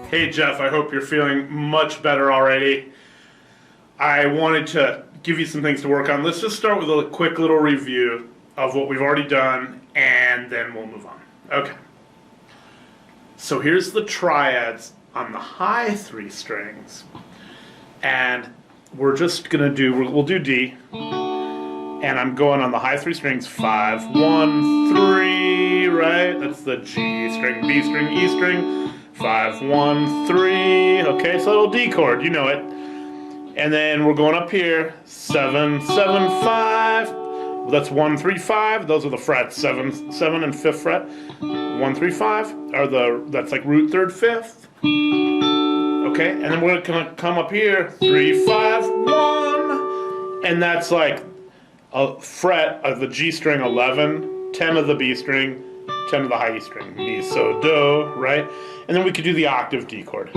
Hey Jeff, I hope you're feeling much better already. I wanted to give you some things to work on. Let's just start with a quick little review of what we've already done, and then we'll move on. Okay. So here's the triads on the high three strings. And we're just going to do, we'll do D. And I'm going on the high three strings, 5, 1, 3, right? That's the G string, B string, E string, 5, 1, 3. Okay, so little D chord, you know it. And then we're going up here, 7, 7, 5. Well, that's 1, 3, 5. Those are the frets, 7, 7 and 5th fret. 1, 3, 5 are that's like root 3rd, 5th. Okay, and then we're gonna come up here, 3, 5, 1. And that's like a fret of the G string 11, 10 of the B string, 10 of the high E string. Mi, so, do, right? And then we could do the octave D chord.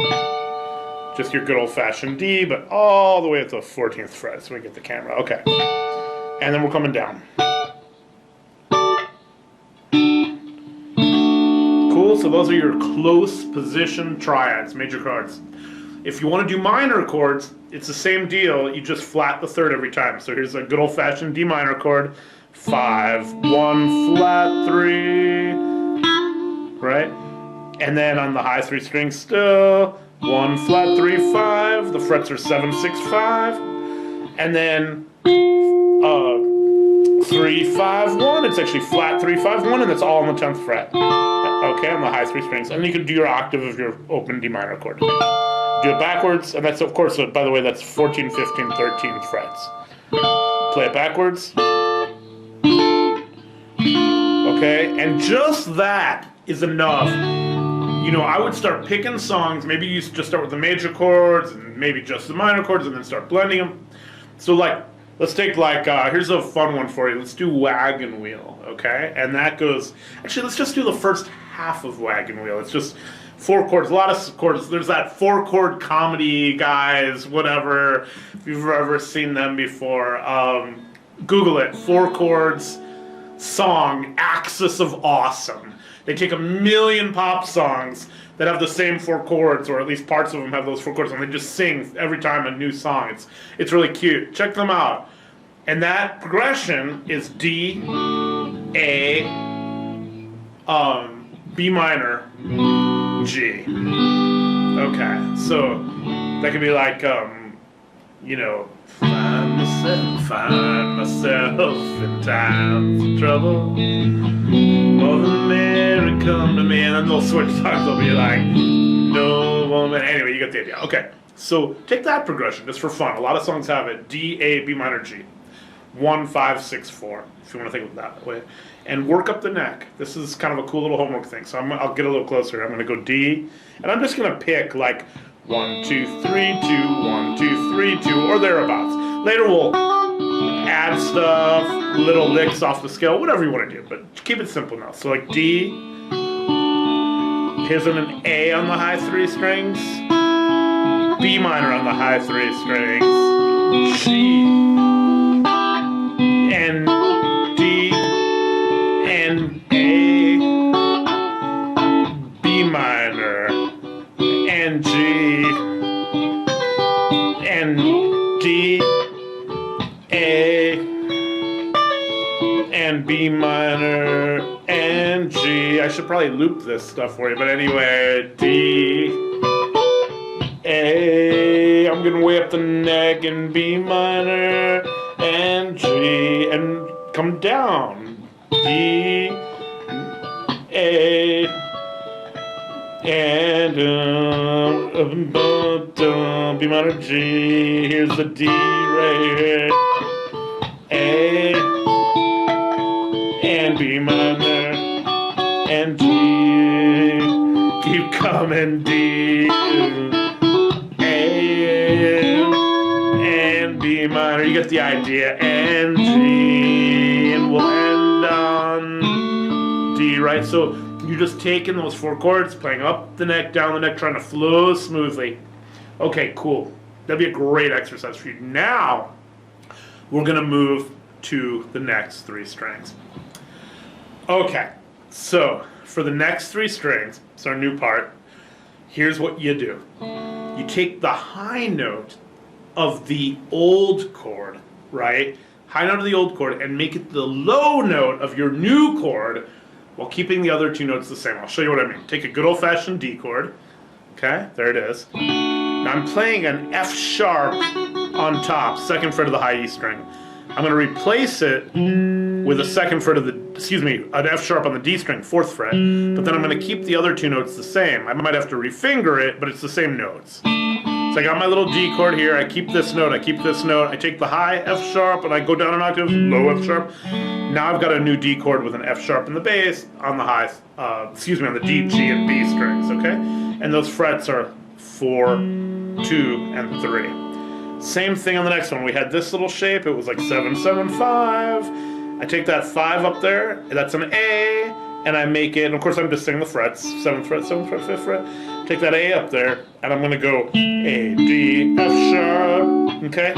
Just your good old-fashioned D, but all the way at the 14th fret, so we get the camera. Okay. And then we're coming down. Cool, so those are your close position triads, major chords. If you want to do minor chords, it's the same deal, you just flat the third every time. So here's a good old-fashioned D minor chord. 5, 1, flat, 3, right? And then on the high three strings still, 1, flat, 3, 5. The frets are 7, 6, 5. And then 3, 5, 1. It's actually flat 3, 5, 1, and it's all on the 10th fret. Okay, on the high three strings. And you can do your octave of your open D minor chord. Do it backwards, and that's, of course, by the way, that's 14, 15, 13 frets. Play it backwards. Okay, and just that is enough. You know, I would start picking songs. Maybe you just start with the major chords, and maybe just the minor chords, and then start blending them. So, like, let's take, like, here's a fun one for you. Let's do Wagon Wheel, okay? And that goes, actually, let's just do the first half of Wagon Wheel. It's just 4 chords, a lot of chords. There's that 4-chord comedy guys, whatever, if you've ever seen them before. Google it, 4 chords song, Axis of Awesome. They take a million pop songs that have the same 4 chords, or at least parts of them have those 4 chords, and they just sing every time a new song. It's really cute. Check them out. And that progression is D, A, B minor, G. Okay, so that could be like, you know, find myself in times of trouble. Mother Mary, come to me. And then they'll switch songs. They'll be like, no woman. Anyway, you get the idea. Okay, so take that progression just for fun. A lot of songs have it. D, A, B minor, G. 1, 5, 6, 4. If you want to think of it that way. And work up the neck. This is kind of a cool little homework thing. So I'll get a little closer. I'm going to go D. And I'm just going to pick like 1, 2, 3, 2, 1, 2, 3, 2, or thereabouts. Later we'll add stuff, little licks off the scale, whatever you want to do, but keep it simple now. So like D, here's an A on the high three strings, B minor on the high three strings, G, and D, and A, B minor, and G, and D, A, and B minor, and G. I should probably loop this stuff for you, but anyway, D, A, I'm getting way up the neck, and B minor, and G, and come down, D, A, and B minor, G. Here's the D right here. A and B minor and G. Keep coming, D. A and B minor. You get the idea. And G, and we'll end on D, right? So you're just taking those 4 chords, playing up the neck, down the neck, trying to flow smoothly. Okay, cool. That'd be a great exercise for you. Now, we're going to move to the next 3 strings. Okay, so for the next 3 strings, it's our new part, here's what you do. You take the high note of the old chord, right? High note of the old chord, and make it the low note of your new chord while keeping the other two notes the same. I'll show you what I mean. Take a good old-fashioned D chord. Okay, there it is. Now I'm playing an F sharp on top, second fret of the high E string. I'm going to replace it with a second fret of the, an F sharp on the D string, fourth fret, but then I'm going to keep the other two notes the same. I might have to refinger it, but it's the same notes. So I got my little D chord here, I keep this note, I keep this note, I take the high F sharp and I go down an octave, low F sharp. Now I've got a new D chord with an F sharp in the bass on the high, on the D, G, and B strings, okay? And those frets are 4, 2, and 3. Same thing on the next one. We had this little shape, it was like 7, 7, 5. I take that 5 up there, that's an A, and I make it, and of course I'm just singing the frets, 7th fret, 7th fret, 5th fret. Take that A up there, and I'm going to go A, D, F sharp, okay?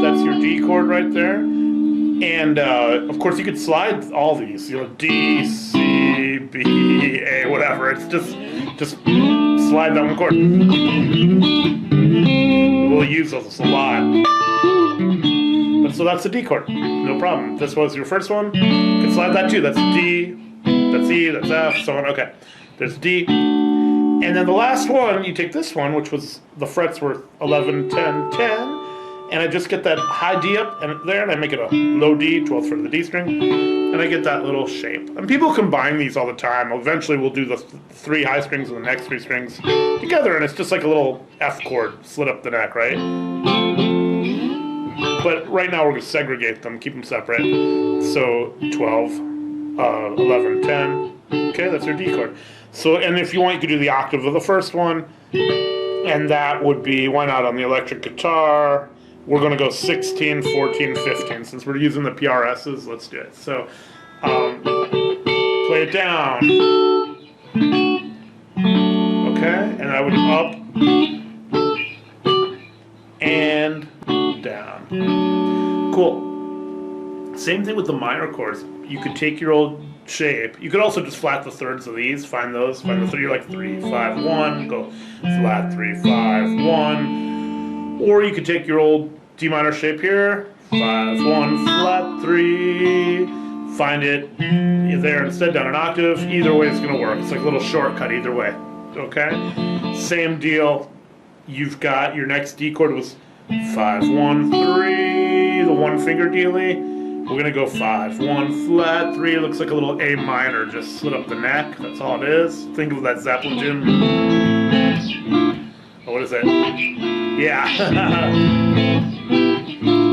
That's your D chord right there. And of course you could slide all these, D, C, B, A, whatever. It's just slide that one chord. We'll use those a lot. But so that's the D chord, no problem. This was your first one, you can slide that too. That's D, that's E, that's F, so on. Okay, there's D. And then the last one, you take this one, which was, the frets were 11, 10, 10. And I just get that high D up and there, and I make it a low D, 12th fret of the D string, and I get that little shape. And people combine these all the time. Eventually we'll do the 3 high strings with the next 3 strings together, and it's just like a little F chord slid up the neck, right? But right now we're going to segregate them, keep them separate. So 12, 11, 10, okay, that's your D chord. So, and if you want, you could do the octave of the first one, and that would be, why not, on the electric guitar. We're going to go 16, 14, 15. Since we're using the PRSs, let's do it. So, play it down. Okay, and I would up and down. Cool. Same thing with the minor chords. You could take your old shape. You could also just flat the thirds of these. Find those. Find the 3. You're like 3, 5, 1. Go flat 3, 5, 1. Or you could take your old D minor shape here, 5, 1, flat 3, find it there instead down an octave. Either way it's going to work. It's like a little shortcut either way. Okay? Same deal. You've got your next D chord was 5, 1, 3, the one finger dealie. We're going to go 5, 1, flat 3. It looks like a little A minor just slid up the neck. That's all it is. Think of that Zeppelin tune. Oh, what is it? Yeah.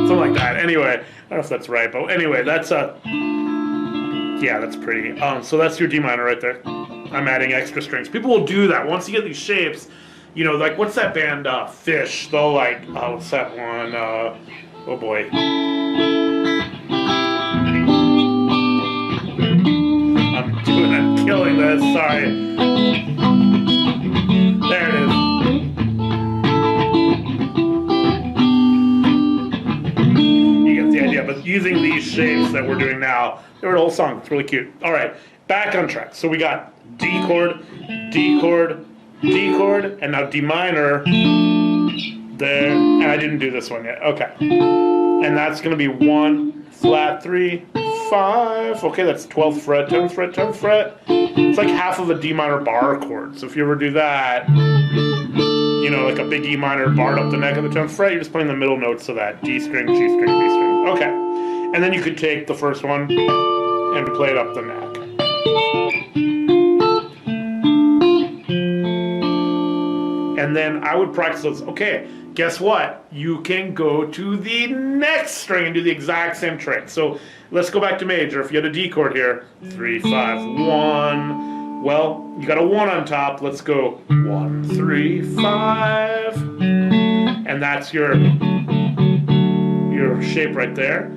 Something like that. Anyway, I don't know if that's right, but anyway, that's yeah, that's pretty. So that's your D minor right there. I'm adding extra strings. People will do that once you get these shapes. You know, like what's that band? Phish. They'll like, what's that one? Oh boy. I'm killing this. Sorry. There it is. But using these shapes that we're doing now, they're an old song. It's really cute. All right, back on track. So we got D chord, D chord, D chord, and now D minor there. And I didn't do this one yet. Okay. And that's going to be 1, flat 3, 5. Okay, that's 12th fret, 10th fret, 10th fret. It's like half of a D minor bar chord. So if you ever do that, you know, like a big E minor barred up the neck of the 10th fret, you're just playing the middle notes of that D string, G string, B string. Okay. And then you could take the first one and play it up the neck. And then I would practice those. Okay, guess what? You can go to the next string and do the exact same trick. So let's go back to major. If you had a D chord here, 3, 5, 1. Well, you got a 1 on top. Let's go 1, 3, 5. And that's your shape right there.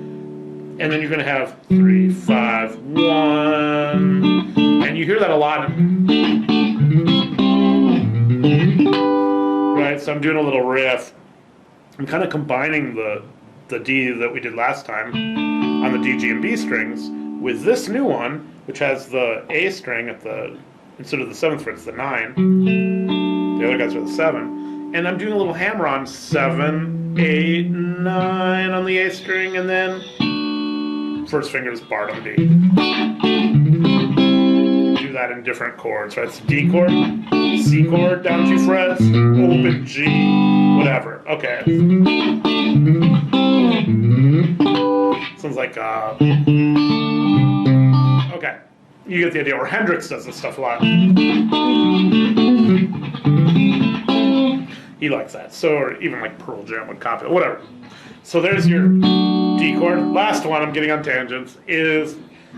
And then you're going to have 3, 5, 1. And you hear that a lot. Right, so I'm doing a little riff. I'm kind of combining the D that we did last time on the D, G, and B strings with this new one, which has the A string at the, instead of the 7th fret, it's the 9. The other guys are the 7. And I'm doing a little hammer on 7, 8, 9 on the A string, and then first finger is barred on D. Do that in different chords, right? It's D chord, C chord, down 2 frets, open G, whatever. Okay. Sounds like, okay. You get the idea. Or Hendrix does this stuff a lot. He likes that. So, or even like Pearl Jam would copy it, whatever. So there's your D chord. Last one, I'm getting on tangents, is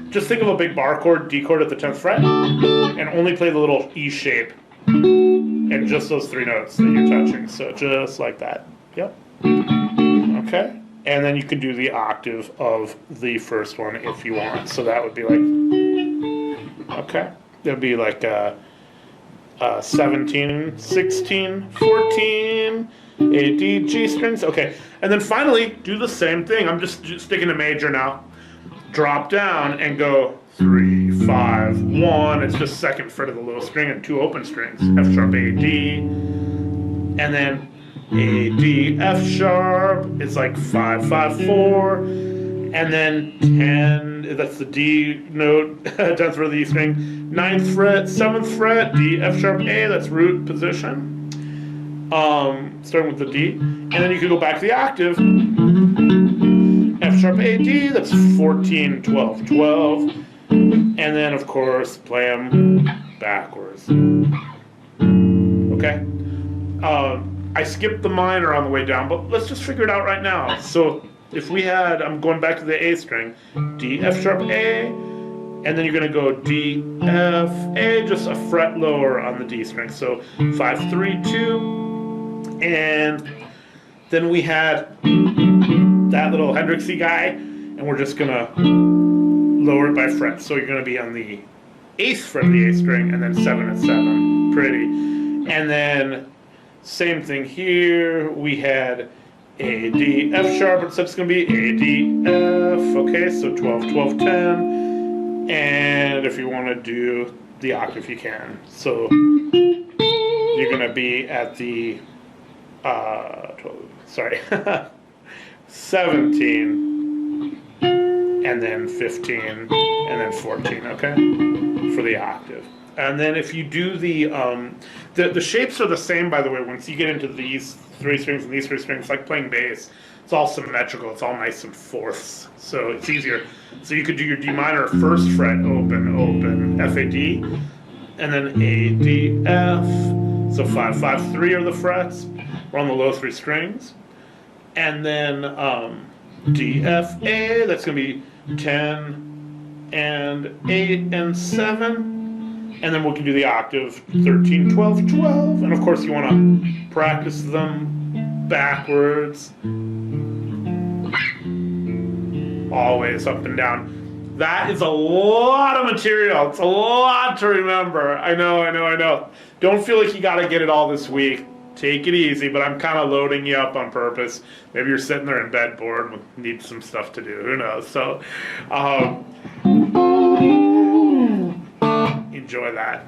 just think of a big bar chord, D chord at the 10th fret, and only play the little E shape and just those 3 notes that you're touching. So just like that. Yep. Okay. And then you can do the octave of the first one if you want. So that would be like, okay. That would be like 17, 16, 14, A, D, G strings. Okay. And then finally, do the same thing. I'm just sticking to major now. Drop down and go 3, 5, 1. It's just 2nd fret of the low string and 2 open strings. F sharp, A, D. And then A, D, F sharp. It's like 5, 5, 4. And then 10, that's the D note, 10th fret of the E string. 9th fret, 7th fret, D, F sharp, A. That's root position. Starting with the D. And then you can go back to the octave. F sharp, A, D, that's 14, 12, 12. And then, of course, play them backwards. Okay? I skipped the minor on the way down, but let's just figure it out right now. So if we had, I'm going back to the A string, D, F sharp, A, and then you're going to go D, F, A, just a fret lower on the D string. So 5, 3, 2, and then we had that little Hendrixy guy, and we're just going to lower it by fret. So you're going to be on the 8th fret of the A string, and then 7 and 7. Pretty. And then same thing here. We had A, D, F sharp, so it's going to be A, D, F. Okay, so 12, 12, 10. And if you want to do the octave, you can. So you're going to be at the 17, and then 15, and then 14, okay? For the octave. And then if you do the shapes are the same, by the way, once you get into these 3 strings and these 3 strings, like playing bass. It's all symmetrical, it's all nice and fourths, so it's easier. So you could do your D minor 1st fret, open, open, F, A, D, and then A, D, F. So 5, 5, 3 are the frets. We're on the low 3 strings. And then D, F, A, that's going to be 10 and 8 and 7. And then we can do the octave 13, 12, 12. And of course you want to practice them backwards. Always up and down. That is a lot of material. It's a lot to remember. I know. Don't feel like you got to get it all this week. Take it easy, but I'm kind of loading you up on purpose. Maybe you're sitting there in bed bored and need some stuff to do. Who knows? So, enjoy that.